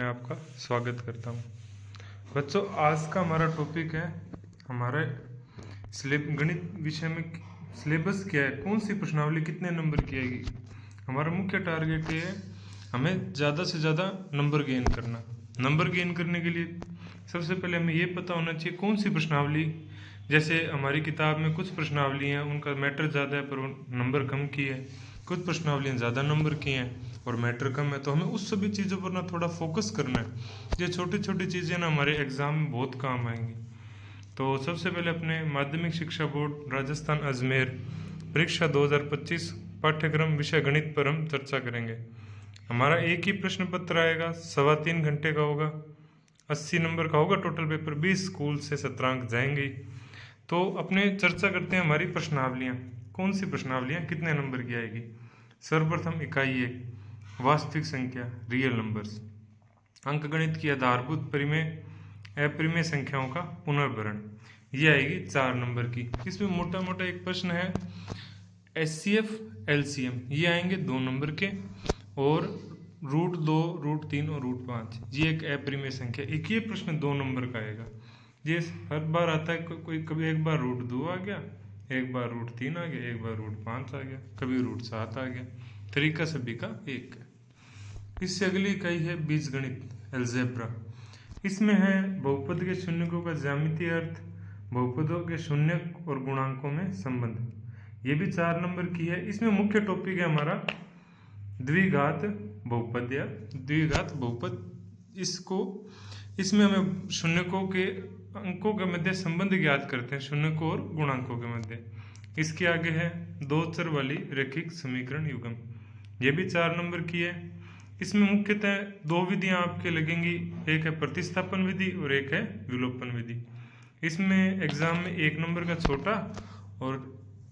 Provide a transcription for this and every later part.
मैं आपका स्वागत करता हूँ। बच्चों, आज का हमारा टॉपिक है हमारे गणित विषय में सिलेबस क्या है, कौन सी प्रश्नावली कितने नंबर की आएगी। हमारा मुख्य टारगेट ये है हमें ज़्यादा से ज़्यादा नंबर गेन करना। नंबर गेन करने के लिए सबसे पहले हमें ये पता होना चाहिए कौन सी प्रश्नावली, जैसे हमारी किताब में कुछ प्रश्नावली हैं उनका मैटर ज़्यादा है पर नंबर कम की है, कुछ प्रश्नावलियाँ ज़्यादा नंबर की हैं और मैटर कम है, तो हमें उस सभी चीज़ों पर ना थोड़ा फोकस करना है। ये छोटी छोटी चीज़ें ना हमारे एग्ज़ाम में बहुत काम आएंगी। तो सबसे पहले अपने माध्यमिक शिक्षा बोर्ड राजस्थान अजमेर परीक्षा 2025 पाठ्यक्रम विषय गणित पर हम चर्चा करेंगे। हमारा एक ही प्रश्न पत्र आएगा, 3.25 घंटे का होगा, 80 नंबर का होगा टोटल पेपर, 20 स्कूल से 17 अंक जाएंगे। तो अपने चर्चा करते हैं हमारी प्रश्नावलियाँ, कौन सी प्रश्नावलियाँ कितने नंबर की आएगी। सर्वप्रथम इकाई 1, वास्तविक संख्या रियल नंबर्स। अंकगणित की आधारभूत परिमेय अपरिमेय संख्याओं का पुनर्भरण, ये आएगी 4 नंबर की। इसमें मोटा मोटा एक प्रश्न है HCF LCM, ये आएंगे 2 नंबर के, और √2 √3 और √5, ये एक अपरिमेय संख्या, एक ये प्रश्न 2 नंबर का आएगा। ये हर बार आता है, कोई कभी एक बार √2 आ गया, एक बार √3 आ गया, एक बार √5 आ गया, कभी √7 आ गया। तरीका सभी का एक है। इससे अगली इकाई है बीजगणित अलजेब्रा। इसमें है बहुपद के शून्यकों का ज्यामितीय अर्थ, बहुपदों के शून्यक और गुणांकों में संबंध, ये भी 4 नंबर की है। इसमें मुख्य टॉपिक है हमारा द्विघात बहुपद या द्विघात बहुपद। इसमें हमें शून्यकों के अंकों के मध्य संबंध ज्ञात करते हैं, शून्यकों और गुणांकों के मध्य। इसके आगे है 2 चर वाली रैखिक समीकरण युग्म, ये भी 4 नंबर की है। इसमें मुख्यतः 2 विधियां आपके लगेंगी, एक है प्रतिस्थापन विधि और एक है विलोपन विधि। इसमें एग्जाम में 1 नंबर का छोटा और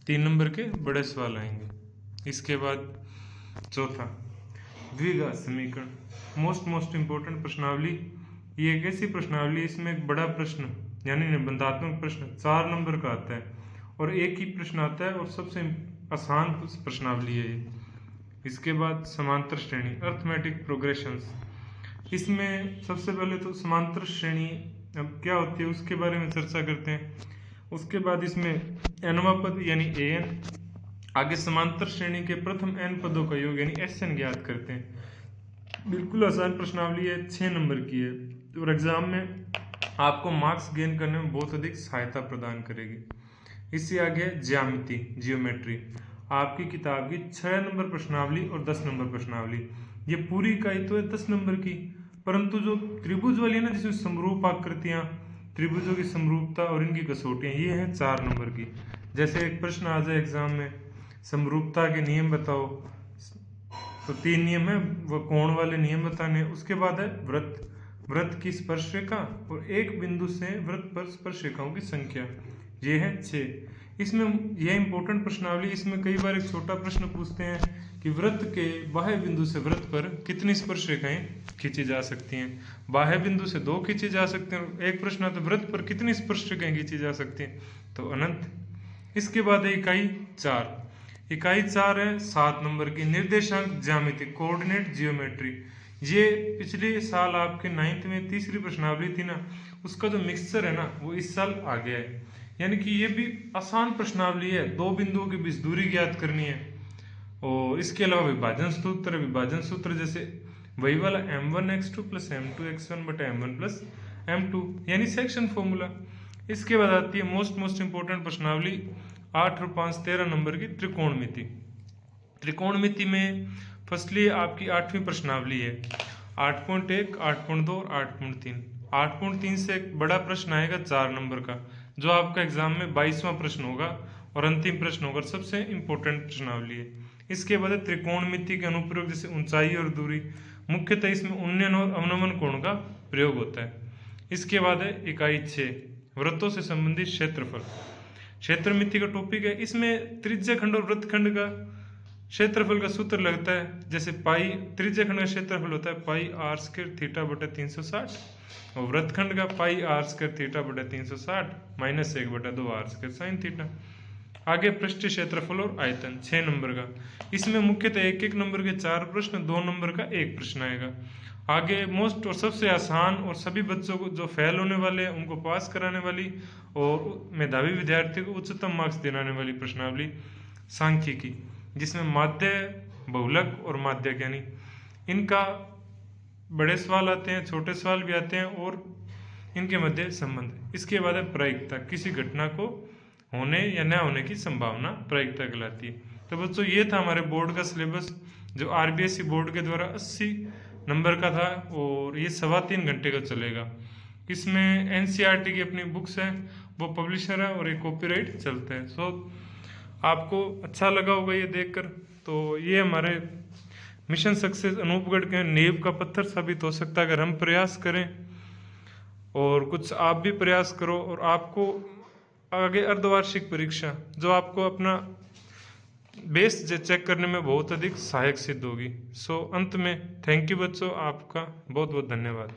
3 नंबर के बड़े सवाल आएंगे। इसके बाद चौथा द्विघात समीकरण, मोस्ट इंपोर्टेंट प्रश्नावली। ये एक ऐसी प्रश्नावली, इसमें एक बड़ा प्रश्न यानी निबंधात्मक प्रश्न 4 नंबर का आता है और एक ही प्रश्न आता है और सबसे आसान प्रश्नावली है ये। इसके बाद समांतर श्रेणी अर्थमेटिक प्रोग्रेशंस। इसमें सबसे पहले तो समांतर श्रेणी अब क्या होती है उसके बारे में चर्चा करते हैं। उसके बाद इसमें nवां पद यानी an, आगे समांतर श्रेणी के प्रथम n पदों का योग यानी SN ज्ञात करते हैं। बिल्कुल आसान प्रश्नावली है, 6 नंबर की है और एग्जाम में आपको मार्क्स गेन करने में बहुत अधिक सहायता प्रदान करेगी। इससे आगे ज्यामिति जियोमेट्री, आपकी किताब की 6 नंबर प्रश्नावली और 10 नंबर प्रश्नावली। ये पूरी इकाई तो है 10 नंबर की, परंतु जो त्रिभुज वाली है ना, जिसमें समरूप आकृतियां, त्रिभुजों की समरूपता और इनकी कसौटियां, ये है 4 नंबर की। जैसे एक प्रश्न आ जाए एग्जाम में, समरूपता के नियम बताओ, तो 3 नियम है, वो कोण वाले नियम बताने। उसके बाद है वृत्त की स्पर्श रेखा और एक बिंदु से वृत्त पर स्पर्श रेखाओं की संख्या, ये है 6। इसमें यह इंपॉर्टेंट प्रश्नावली, इसमें कई बार एक छोटा प्रश्न पूछते हैं कि वृत्त के बाह्य बिंदु से वृत्त पर कितनी स्पर्श रेखाएं खींची जा सकती हैं। बाह्य बिंदु से 2 खींची जा सकते हैं। एक प्रश्न आता है वृत्त पर कितनी स्पर्श रेखाएं खींची जा सकती हैं, तो अनंत। इसके बाद है इकाई 4। इकाई 4 है 7 नंबर की, निर्देशांक ज्यामिति कोऑर्डिनेट जियोमेट्री। ये पिछले साल आपके 9th में तीसरी प्रश्नावली थी ना, उसका जो मिक्सचर है ना वो इस साल आ गया है। यानी कि ये भी आसान प्रश्नावली है, 2 बिंदुओं के बीच दूरी ज्ञात करनी है। और इसके अलावा विभाजन सूत्र जैसे वही वाला m1x2 + m2x1 / m1 + m2 यानी सेक्शन फॉर्मूला। इसके बाद आती है मोस्ट इंपोर्टेंट प्रश्नावली 8 और 5 13 नंबर की त्रिकोणमिति। त्रिकोणमिति में फर्स्टली आपकी 8वीं प्रश्नावली है 8.1, 8.2 और 8.3। 8.3 से एक बड़ा प्रश्न आएगा 4 नंबर का, जो आपका एग्जाम में 22वां प्रश्न होगा और अंतिम प्रश्न होगा, सबसे इंपॉर्टेंट प्रश्नावली है। इसके बाद त्रिकोणमिति के अनुप्रयोग जैसे ऊंचाई और दूरी, मुख्यतः इसमें उन्नयन और अवनमन कोण का प्रयोग होता है। इसके बाद है इकाई 6 वृत्तों से संबंधित क्षेत्रफल। क्षेत्रमिति का टॉपिक है, इसमें त्रिज्याखंड और वृत्तखंड का क्षेत्रफल का सूत्र लगता है। जैसे पाई त्रिज्याखंड का क्षेत्रफल होता है पाई r² θ/ 360 और वृत्तखंड का पाई r² θ/ 360 -1/2 r² sin θ। आगे पृष्ठीय क्षेत्रफल और आयतन 6 नंबर का, इसमें मुख्यतः 1-1 नंबर के 4 प्रश्न, 2 नंबर का 1 प्रश्न आएगा। आगे मोस्ट और सबसे आसान और सभी बच्चों को जो फेल होने वाले हैं उनको पास कराने वाली और मेधावी विद्यार्थी को उच्चतम मार्क्स दिलाने वाली प्रश्नावली सांख्यिकी, जिसमें माध्य, बहुलक और माध्यक यानी इनका बड़े सवाल आते हैं, छोटे सवाल भी आते हैं और इनके मध्य संबंध। इसके बाद है प्रायिकता, किसी घटना को होने या न होने की संभावना प्रायिकता कहलाती है। तो बच्चों ये था हमारे बोर्ड का सिलेबस जो आरबीएसई बोर्ड के द्वारा 80 नंबर का था और ये 3.25 घंटे का चलेगा। इसमें एनसीईआरटी की अपनी बुक्स है, वो पब्लिशर है और एक कॉपीराइट चलता है। सो आपको अच्छा लगा होगा ये देखकर। तो ये हमारे मिशन सक्सेस अनूपगढ़ के नींव का पत्थर साबित हो सकता है अगर हम प्रयास करें और कुछ आप भी प्रयास करो और आपको आगे अर्धवार्षिक परीक्षा जो आपको अपना बेस चेक करने में बहुत अधिक सहायक सिद्ध होगी। सो अंत में थैंक यू बच्चों, आपका बहुत बहुत धन्यवाद।